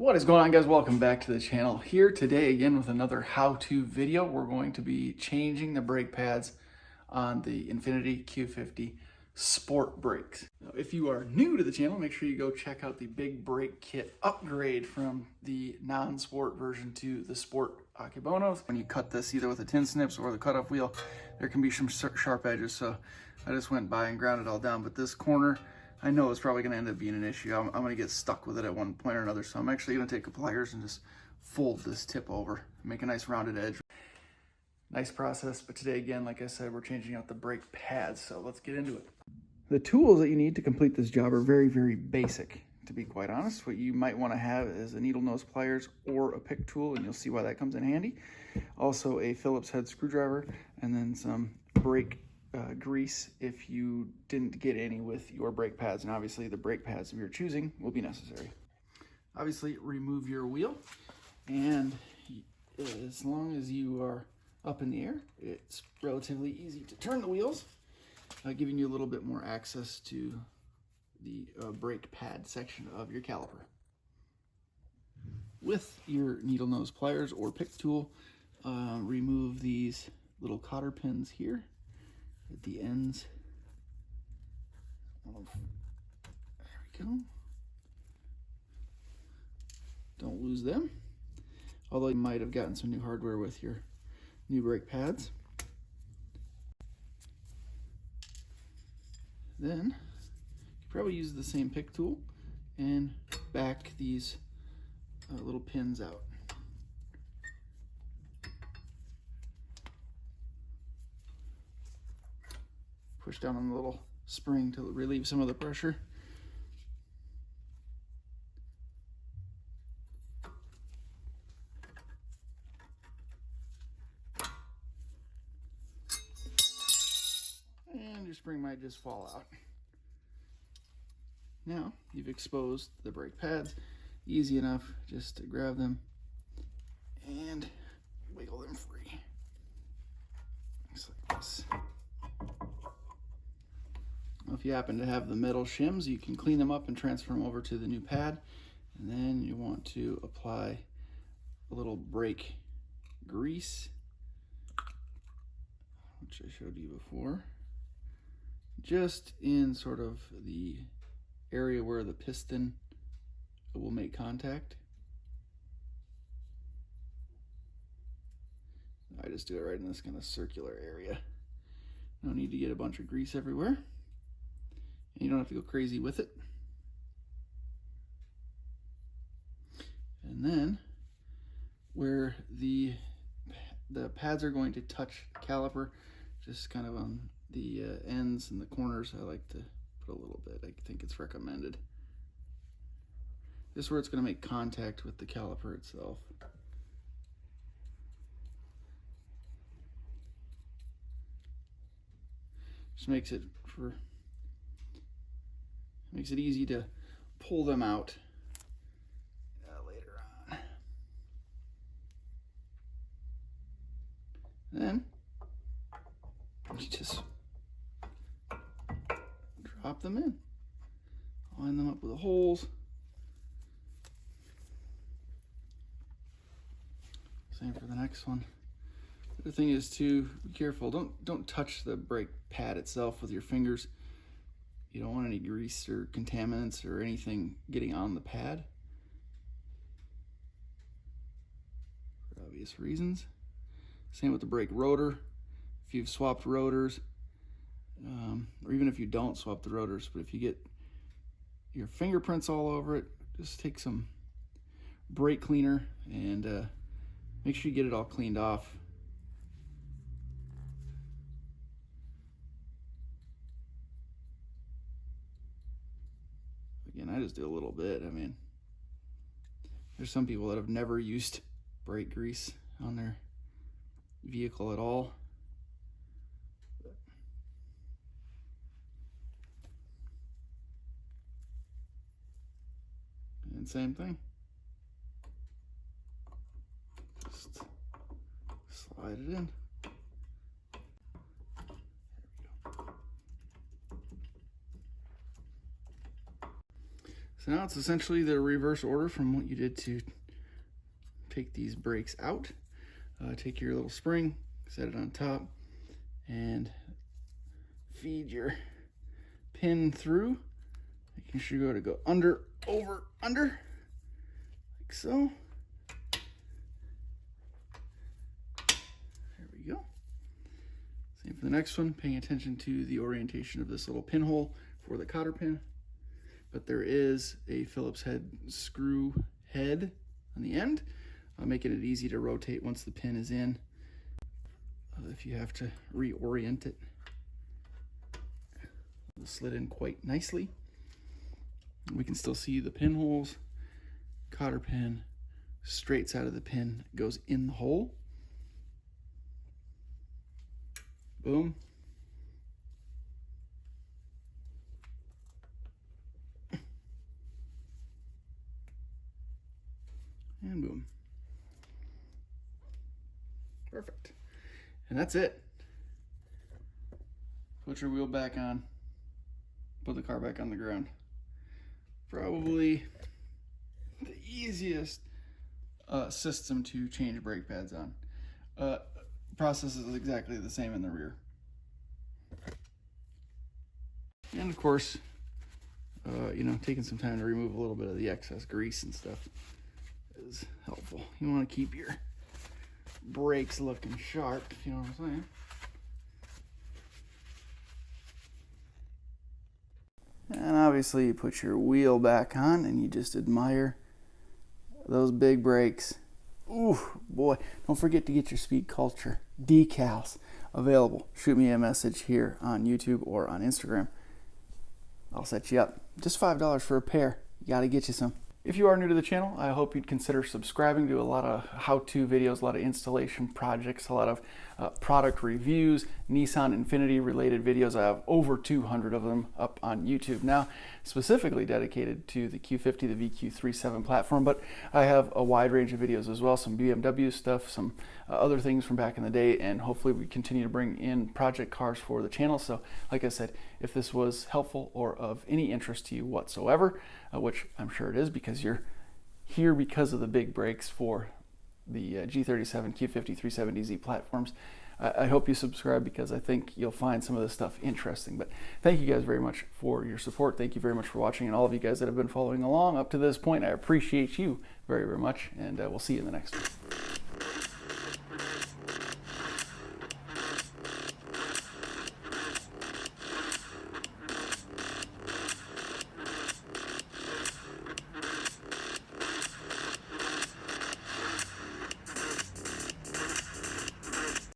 What is going on, guys? Welcome back to the channel. Here today again with another how-to video. We're going to be changing the brake pads on the Infiniti Q50 Sport brakes. Now, if you are new to the channel, make sure you go check out the big brake kit upgrade from the non-sport version to the sport Akebonos. When you cut this either with the tin snips or the cutoff wheel, there can be some sharp edges, so I just went by and ground it all down. But this corner, I know it's probably going to end up being an issue. I'm going to get stuck with it at one point or another, so I'm actually going to take pliers and just fold this tip over, make a nice rounded edge. Nice process, but today again, like I said, we're changing out the brake pads, so let's get into it. The tools that you need to complete this job are very, very basic, to be quite honest. What you might want to have is a needle nose pliers or a pick tool, and you'll see why that comes in handy. Also a Phillips head screwdriver, and then some brake grease if you didn't get any with your brake pads, and obviously the brake pads if you're choosing will be necessary. Obviously remove your wheel, and as long as you are up in the air, it's relatively easy to turn the wheels, giving you a little bit more access to the brake pad section of your caliper. With your needle nose pliers or pick tool, remove these little cotter pins here at the ends. There we go. Don't lose them, although you might have gotten some new hardware with your new brake pads. Then you probably use the same pick tool and back these little pins out. Push down on the little spring to relieve some of the pressure. And your spring might just fall out. Now you've exposed the brake pads. Easy enough just to grab them and wiggle them free. Just like this. If you happen to have the metal shims, you can clean them up and transfer them over to the new pad. And then you want to apply a little brake grease, which I showed you before, just in sort of the area where the piston will make contact. I just do it right in this kind of circular area. No need to get a bunch of grease everywhere. And you don't have to go crazy with it. And then where the pads are going to touch the caliper, just kind of on the ends and the corners, I like to put a little bit. I think it's recommended. This is where it's going to make contact with the caliper itself. Just makes it easy to pull them out later on. Then you just drop them in, line them up with the holes. Same for the next one. The other thing is to be careful. Don't touch the brake pad itself with your fingers. You don't want any grease or contaminants or anything getting on the pad, for obvious reasons. Same with the brake rotor. If you've swapped rotors, or even if you don't swap the rotors, but if you get your fingerprints all over it, just take some brake cleaner and make sure you get it all cleaned off. Again, I just do a little bit. I mean, there's some people that have never used brake grease on their vehicle at all. And same thing. Just slide it in. So now it's essentially the reverse order from what you did to take these brakes out. Take your little spring, set it on top, and feed your pin through, making sure you go under, over, under, like so. There we go. Same for the next one, paying attention to the orientation of this little pinhole for the cotter pin. But there is a Phillips head screw head on the end, making it easy to rotate once the pin is in, if you have to reorient it. It slid in quite nicely. We can still see the pinholes, cotter pin, straight side of the pin goes in the hole. Boom. And boom. Perfect. And that's it. Put your wheel back on. Put the car back on the ground. Probably the easiest system to change brake pads on. Process is exactly the same in the rear. And of course, you know, taking some time to remove a little bit of the excess grease and stuff is helpful. You want to keep your brakes looking sharp, if you know what I'm saying. And obviously you put your wheel back on and you just admire those big brakes. Ooh, boy. Don't forget to get your Speed Culture decals available. Shoot me a message here on YouTube or on Instagram. I'll set you up. Just $5 for a pair. You gotta get you some. If you are new to the channel, I hope you'd consider subscribing to a lot of how-to videos, a lot of installation projects, a lot of product reviews, Nissan Infiniti related videos. I have over 200 of them up on YouTube now, specifically dedicated to the Q50, the VQ37 platform, but I have a wide range of videos as well, some BMW stuff, some other things from back in the day, and hopefully we continue to bring in project cars for the channel. So like I said, if this was helpful or of any interest to you whatsoever, which I'm sure it is because you're here because of the big brakes for the G37, Q50, 370Z platforms, I hope you subscribe because I think you'll find some of this stuff interesting. But thank you guys very much for your support. Thank you very much for watching, and all of you guys that have been following along up to this point. I appreciate you very, very much, and we'll see you in the next one.